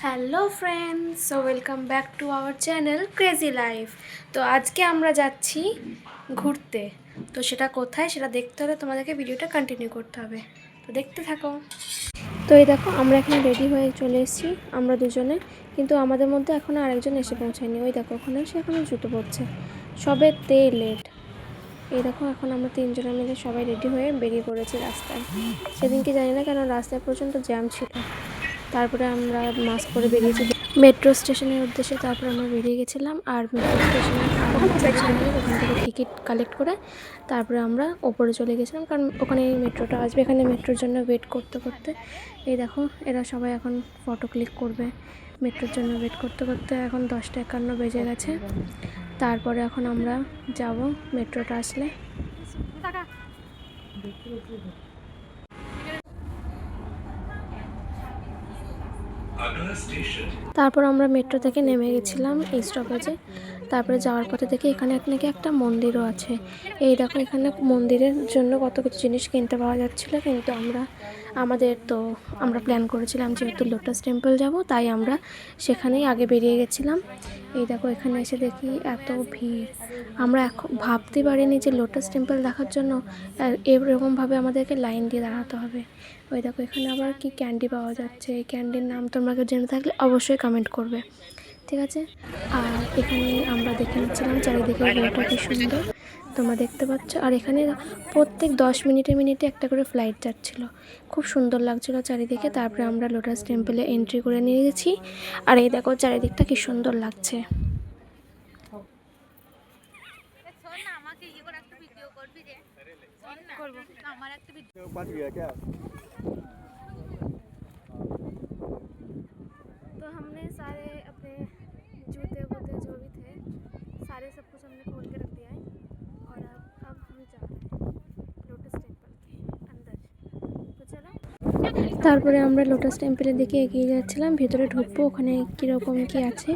Hello friends, so welcome back to our channel crazy life. তো আজকে আমরা যাচ্ছি ঘুরতে। তো সেটা কোথায় সেটা দেখতে হলে তোমাদেরকে ভিডিওটা কন্টিনিউ করতে হবে। তো দেখতে থাকো। তো এই দেখো, আমরা এখানে রেডি হয়ে চলে এসেছি আমরা দুজনে, কিন্তু আমাদের মধ্যে এখনও আরেকজন এসে পৌঁছায়নি। ওই দেখো, ওখানে সে এখনও জুতো পরছে, সবে লেট। এই দেখো, এখন আমরা তিনজনে মিলে সবাই রেডি হয়ে বেরিয়ে পড়েছি রাস্তায়। সেদিনকে জানি না কেন রাস্তায় প্রচণ্ড জ্যাম ছিল। তারপরে আমরা মাস্ক পরে বেরিয়েছি মেট্রো স্টেশনের উদ্দেশ্যে। তারপরে আমরা বেরিয়ে গেছিলাম, আর মেট্রো স্টেশনের ওখান থেকে টিকিট কালেক্ট করে তারপরে আমরা ওপরে চলে গেছিলাম, কারণ ওখানে মেট্রোটা আসবে। এখানে মেট্রোর জন্য ওয়েট করতে করতে এই দেখো, এরা সবাই এখন ফটো ক্লিক করবে। মেট্রোর জন্য ওয়েট করতে করতে এখন 10:51 বেজে গেছে। তারপরে এখন আমরা যাব মেট্রোটা আসলে। তারপর আমরা মেট্রো থেকে নেমে গেছিলাম এই স্টপেজে। তারপরে যাওয়ার পথে দেখি এখানে নাকি একটা মন্দিরও আছে। এই দেখো, এখানে মন্দিরের জন্য কত কিছু জিনিস কিনতে পাওয়া যাচ্ছিলো, কিন্তু আমরা প্ল্যান করেছিলাম যেহেতু লোটাস টেম্পল যাব, তাই আমরা সেখানেই আগে বেরিয়ে গেছিলাম। এই দেখো, এখানে এসে দেখি এত ভিড়। আমরা এখন ভাবতে পারিনি যে লোটাস টেম্পল দেখার জন্য এরকমভাবে আমাদেরকে লাইন দিয়ে দাঁড়াতে হবে। ওই দেখো, এখানে আবার কি ক্যান্ডি পাওয়া যাচ্ছে। এই ক্যান্ডির নাম তোমরা কেউ জেনে থাকলে অবশ্যই কমেন্ট করবে, ঠিক আছে। আর এখানে আমরা দেখে নিচ্ছিলাম চারিদিকে ভিউটা কি সুন্দর তোমরা দেখতে পাচ্ছ। আর এখানে প্রত্যেক 10 মিনিটে মিনিটে একটা করে ফ্লাইট যাচ্ছিল, খুব সুন্দর লাগছিল চারিদিকে। তারপরে আমরা লোটাস টেম্পলে এন্ট্রি করে নিয়ে গেছি। আর এই দেখো চারিদিকটা কি সুন্দর লাগছে। तो हमने सारे अपने जूते वूते जो भी थे सारे सब कुछ हमने खोल के रख दिया है। और अब हम जा रहे हैं लोटस टेम्पल के अंदर। तो चलो। তারপরে আমরা লোটাস টেম্পলের দিকে এগিয়ে যাচ্ছিলাম, ভেতরে ঢুকবো, ওখানে কীরকম কী আছে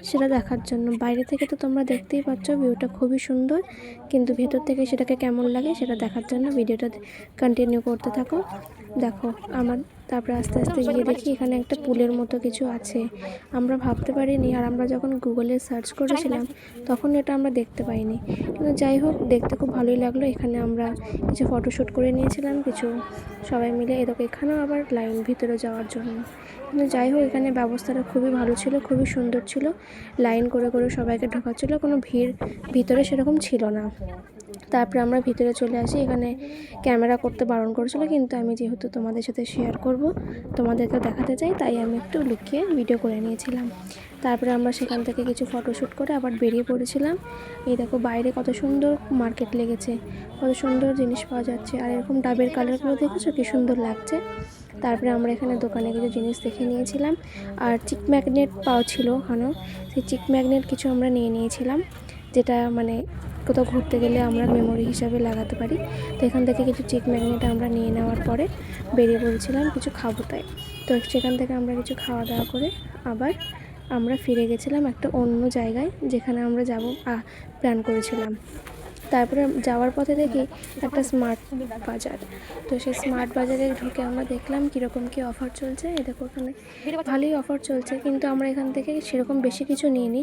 সেটা দেখার জন্য। বাইরে থেকে তো তোমরা দেখতেই পাচ্ছ ভিউটা খুবই সুন্দর, কিন্তু ভেতর থেকে সেটাকে কেমন লাগে সেটা দেখার জন্য ভিডিওটা কন্টিনিউ করতে থাকো। দেখো তারপরে আস্তে আস্তে গিয়ে দেখি এখানে একটা পুলের মতো কিছু আছে। আমরা ভাবতে পারিনি, আর আমরা যখন গুগলে সার্চ করেছিলাম তখন এটা আমরা দেখতে পাইনি। কিন্তু যাই হোক, দেখতে খুব ভালোই লাগলো। এখানে আমরা কিছু ফটোশ্যুট করে নিয়েছিলাম কিছু সবাই মিলে। এরকম এখানেও আবার লাইন ভিতরে যাওয়ার জন্য, কিন্তু যাই হোক এখানে ব্যবস্থাটা খুবই ভালো ছিল, খুবই সুন্দর ছিল। লাইন করে করে সবাইকে ঢোকাচ্ছিল, কোনো ভিড় ভিতরে সেরকম ছিল না। তারপরে আমরা ভিতরে চলে আসি। এখানে ক্যামেরা করতে বারণ করেছিল, কিন্তু আমি যেহেতু তোমাদের সাথে শেয়ার করব, তোমাদেরকে দেখাতে চাই, তাই আমি একটু লুকিয়ে ভিডিও করে নিয়েছিলাম। তারপরে আমরা সেখান থেকে কিছু ফটোশ্যুট করে আবার বেরিয়ে পড়েছিলাম। এই দেখো বাইরে কত সুন্দর মার্কেট লেগেছে, কত সুন্দর জিনিস পাওয়া যাচ্ছে। আর এরকম ডাবের কালারগুলো দেখেছো কি সুন্দর লাগছে। তারপরে আমরা এখানে দোকানে কিছু জিনিস দেখে নিয়েছিলাম, আর চিক ম্যাগনেট পাওয়া ছিল ওখানেও। সেই চিক ম্যাগনেট কিছু আমরা নিয়ে নিয়েছিলাম, যেটা মানে কোথাও ঘুরতে গেলে আমরা মেমোরি হিসাবে লাগাতে পারি। তো এখান থেকে কিছু চিক ম্যাগনেট আমরা নিয়ে নেওয়ার পরে বেরিয়ে পড়েছিলাম কিছু খাবো তাই। তো সেখান থেকে আমরা কিছু খাওয়া দাওয়া করে আবার আমরা ফিরে গেছিলাম একটা অন্য জায়গায়, যেখানে আমরা যাব প্ল্যান করেছিলাম। তারপরে যাওয়ার পথে দেখি একটা স্মার্ট বাজার। তো সেই স্মার্ট বাজারে ঢুকে আমরা দেখলাম কীরকম কী অফার চলছে। এই দেখো, ওখানে ভালোই অফার চলছে, কিন্তু আমরা এখান থেকে সেরকম বেশি কিছু নিইনি,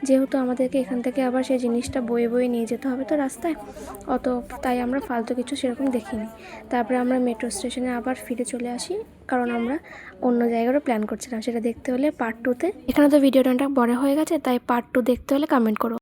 যেহেতু আমাদেরকে এখান থেকে আবার সেই জিনিসটা বয়ে বয়ে নিয়ে যেতে হবে তো রাস্তায় তাই আমরা ফালতু কিছু সেরকম দেখিনি। তারপরে আমরা মেট্রো স্টেশনে আবার ফিরে চলে আসি, কারণ আমরা অন্য জায়গারও প্ল্যান করছিলাম। সেটা দেখতে হলে পার্ট 2-তে। এখানে তো ভিডিওটা বড় হয়ে গেছে, তাই পার্ট 2 দেখতে হলে কমেন্ট করো।